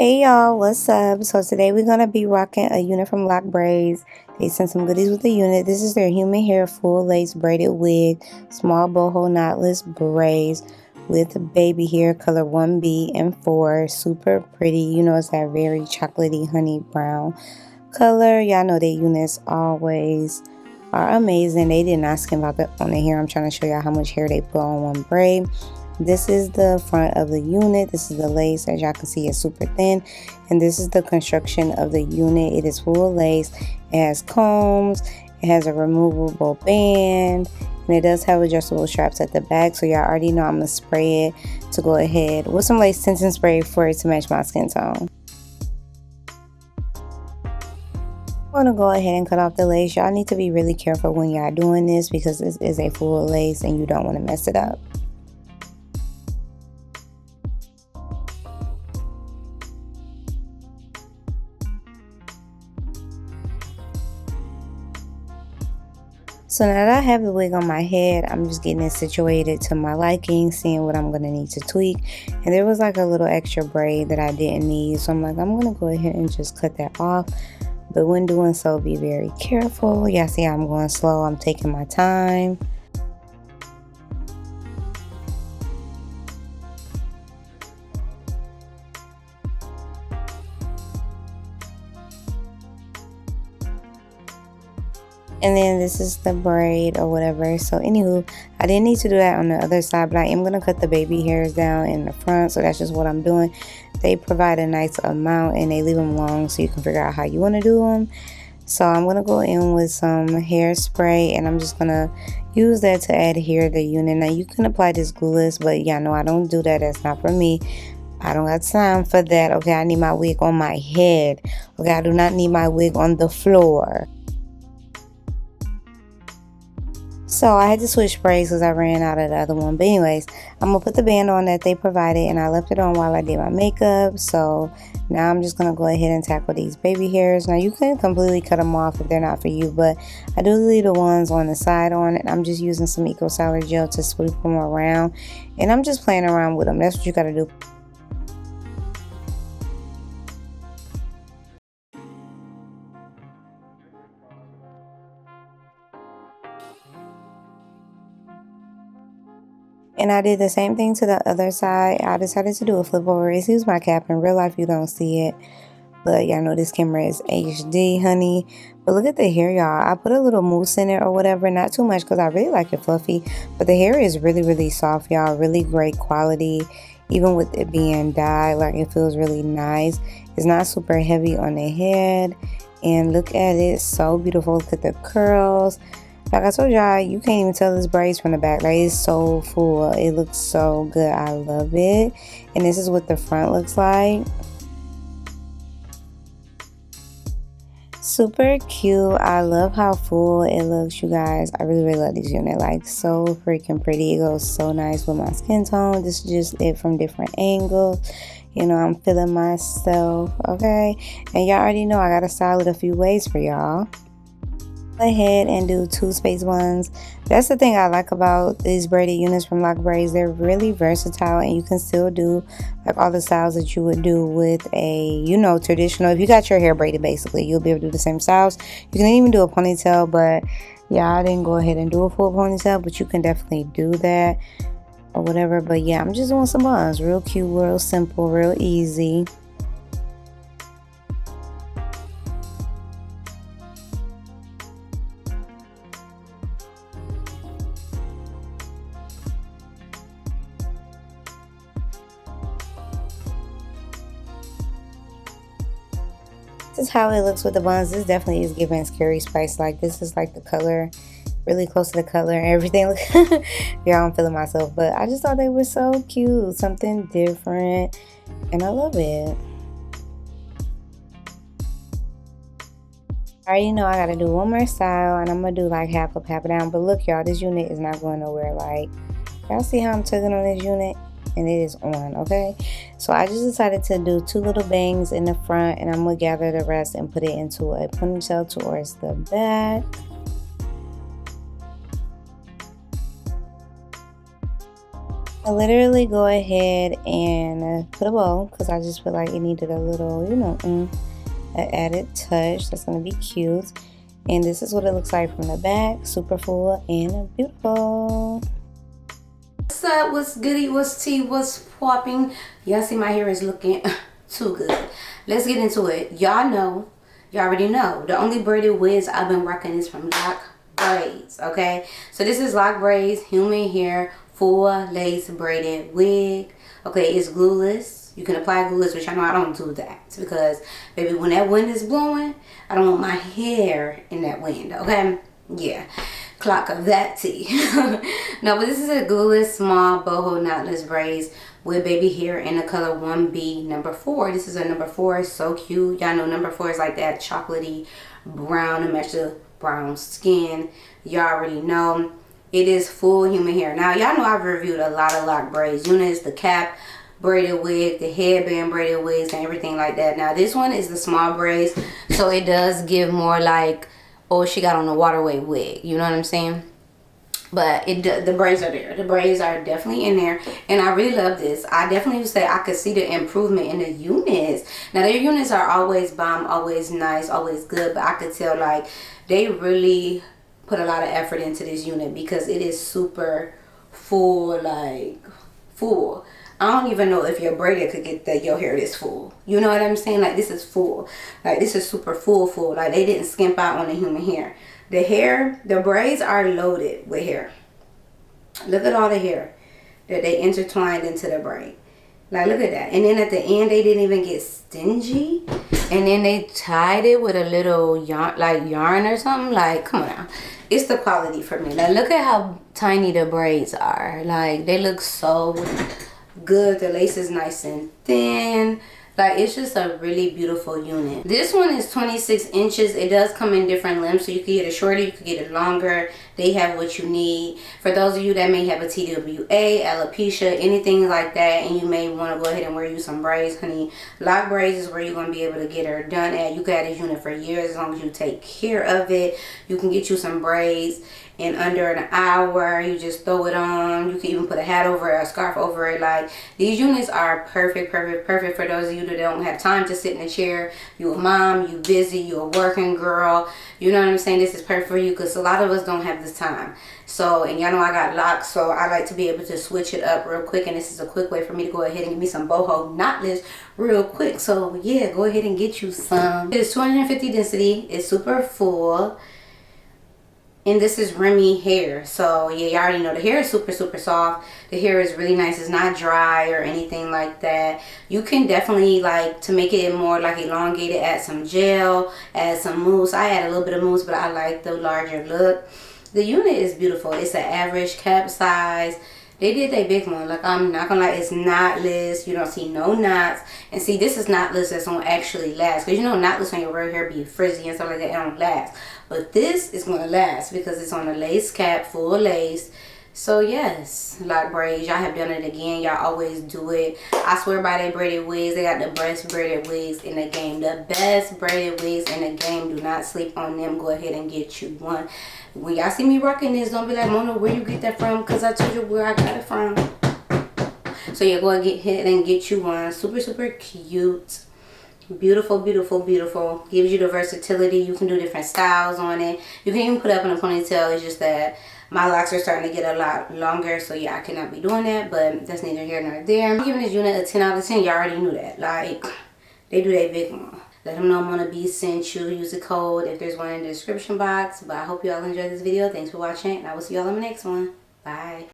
Hey y'all, what's up? So today we're gonna be rocking a unit from Lockbraids. They sent some goodies with the unit. This is their human hair full lace braided wig, small boho knotless braids with baby hair color 1B and 4. Super pretty. You know, it's that very chocolatey honey brown color. Y'all know their units always are amazing. They did not skim out on the hair. I'm trying to show y'all how much hair they put on one braid. This is the front of the unit. This is the lace. As y'all can see, it's super thin. And this is the construction of the unit. It is full lace. It has combs. It has a removable band. And it does have adjustable straps at the back. So y'all already know I'm going to spray it to go ahead with some lace tinting spray for it to match my skin tone. I'm going to go ahead and cut off the lace. Y'all need to be really careful when y'all doing this because this is a full lace and you don't want to mess it up. So now that I have the wig on my head, I'm just getting it situated to my liking, seeing what I'm going to need to tweak. And there was like a little extra braid that I didn't need. So I'm like, I'm going to go ahead and just cut that off. But when doing so, be very careful. Y'all see I'm going slow. I'm taking my time. And then this is the braid or whatever. So anywho, I didn't need to do that on the other side, but I am going to cut the baby hairs down in the front. So that's just what I'm doing. They provide a nice amount and they leave them long so you can figure out how you want to do them. So I'm going to go in with some hairspray and I'm just going to use that to adhere the unit. Now you can apply this glueless, but yeah, no, I don't do that. That's not for me. I don't got time for that. Okay, I need my wig on my head. Okay, I do not need my wig on the floor. So I had to switch sprays because I ran out of the other one. But anyways, I'm going to put the band on that they provided. And I left it on while I did my makeup. So now I'm just going to go ahead and tackle these baby hairs. Now you can completely cut them off if they're not for you. But I do leave the ones on the side on. And I'm just using some Eco Styler gel to sweep them around. And I'm just playing around with them. That's what you got to do. And I did the same thing to the other side. I decided to do a flip over. Excuse my cap. In real life, you don't see it. But y'all know this camera is HD, honey. But look at the hair, y'all. I put a little mousse in it or whatever. Not too much because I really like it fluffy. But the hair is really, really soft, y'all. Really great quality. Even with it being dyed, like it feels really nice. It's not super heavy on the head. And look at it. So beautiful. Look at the curls. Like I told y'all, you can't even tell this braids from the back. Like, it's so full. It looks so good. I love it. And this is what the front looks like. Super cute. I love how full it looks, you guys. I really, really love this unit. Like, so freaking pretty. It goes so nice with my skin tone. This is just it from different angles. You know, I'm feeling myself, okay? And y'all already know I got to style it a few ways for y'all. Go ahead and do 2 space buns. That's the thing I like about these braided units from Lockbraids. They're really versatile and you can still do like all the styles that you would do with a, you know, traditional. If you got your hair braided, basically you'll be able to do the same styles. You can even do a ponytail, but yeah, I didn't go ahead and do a full ponytail, but you can definitely do that or whatever. But yeah, I'm just doing some buns. Real cute, real simple, real easy. This is how it looks with the buns. This definitely is giving Scary Spice. Like, this is like the color, really close to the color and everything. Yeah, I'm feeling myself. But I just thought they were so cute. Something different. And I love it. I already know I gotta do one more style. And I'm gonna do like half up, half down. But look, y'all, this unit is not going nowhere. Like, y'all see how I'm tugging on this unit? And it is on, okay? So I just decided to do 2 little bangs in the front and I'm gonna gather the rest and put it into a ponytail towards the back. I literally go ahead and put a bow because I just feel like it needed a little, you know, an added touch. That's going to be cute. And this is what it looks like from the back. Super full and beautiful. What's up? What's goody? What's tea? What's popping? Y'all see my hair is looking too good. Let's get into it. Y'all know, y'all already know, the only braided wigs I've been rocking is from Lockbraids, okay? So this is Lockbraids Human Hair Full Lace Braided Wig. Okay, it's glueless. You can apply glueless, which I know I don't do that because, baby, when that wind is blowing, I don't want my hair in that wind, okay? Yeah, clock of that tea. No, but this is a glueless small boho knotless braids with baby hair in the color 1B number 4. This is a number 4. It's so cute. Y'all know number 4 is like that chocolatey brown to match the brown skin. Y'all already know. It is full human hair. Now, y'all know I've reviewed a lot of Lockbraids units, the cap braided wig, the headband braided wigs, and everything like that. Now, this one is the small braids, so it does give more like, oh, she got on a waterway wig. You know what I'm saying? But the braids are there. The braids are definitely in there. And I really love this. I definitely would say I could see the improvement in the units. Now, their units are always bomb, always nice, always good. But I could tell, like, they really put a lot of effort into this unit because it is super full, like, full. I don't even know if your braider could get that your hair is full. You know what I'm saying? Like, this is full. Like, this is super full. Like, they didn't skimp out on the human hair. The hair, the braids are loaded with hair. Look at all the hair that they intertwined into the braid. Like, look at that. And then at the end, they didn't even get stingy. And then they tied it with a little yarn, like yarn or something. Like, come on now. It's the quality for me. Like, look at how tiny the braids are. Like, they look so good. The lace is nice and thin. Like, it's just a really beautiful unit. This one is 26 inches. It does come in different lengths, so you can get it shorter, you can get it longer. They have what you need. For those of you that may have a TWA, alopecia, anything like that, and you may want to go ahead and wear you some braids, honey, Lockbraids is where you're going to be able to get her done at. You can have this unit for years as long as you take care of it. You can get you some braids in under an hour. You just throw it on. You can even put a hat over it, a scarf over it. Like, these units are perfect for those of you that don't have time to sit in a chair. You a mom, you busy, you a working girl. You know what I'm saying? This is perfect for you because a lot of us don't have this time. So, and y'all know I got locks, so I like to be able to switch it up real quick, and this is a quick way for me to go ahead and get me some boho knotless real quick. So yeah, go ahead and get you some. It's 250 density. It's super full. And this is Remy hair. So yeah, you already know the hair is super soft. The hair is really nice. It's not dry or anything like that. You can definitely, like, to make it more like elongated, add some gel, add some mousse. I add a little bit of mousse, but I like the larger look. The unit is beautiful. It's an average cap size. They did a big one. Like, I'm not gonna lie, it's knotless. You don't see no knots. And see, this is knotless that's gonna actually last. Because you know knotless on your real hair be frizzy and stuff like that. It don't last. But this is gonna last because it's on a lace cap, full lace. So yes, Lockbraids, y'all have done it again. Y'all always do it. I swear by they braided wigs. They got the best braided wigs in the game. The best braided wigs in the game. Do not sleep on them. Go ahead and get you one. When y'all see me rocking this, don't be like, Mona, where you get that from? Because I told you where I got it from. So yeah, go ahead and get you one. Super cute. Beautiful. Gives you the versatility. You can do different styles on it. You can even put up in a ponytail. It's just that my locks are starting to get a lot longer, so yeah, I cannot be doing that, but that's neither here nor there. I'm giving this unit a 10 out of 10. Y'all already knew that. Like, they do that big one. Let them know Mona B sent you. Use the code if there's one in the description box. But I hope you all enjoyed this video. Thanks for watching, and I will see y'all in the next one. Bye.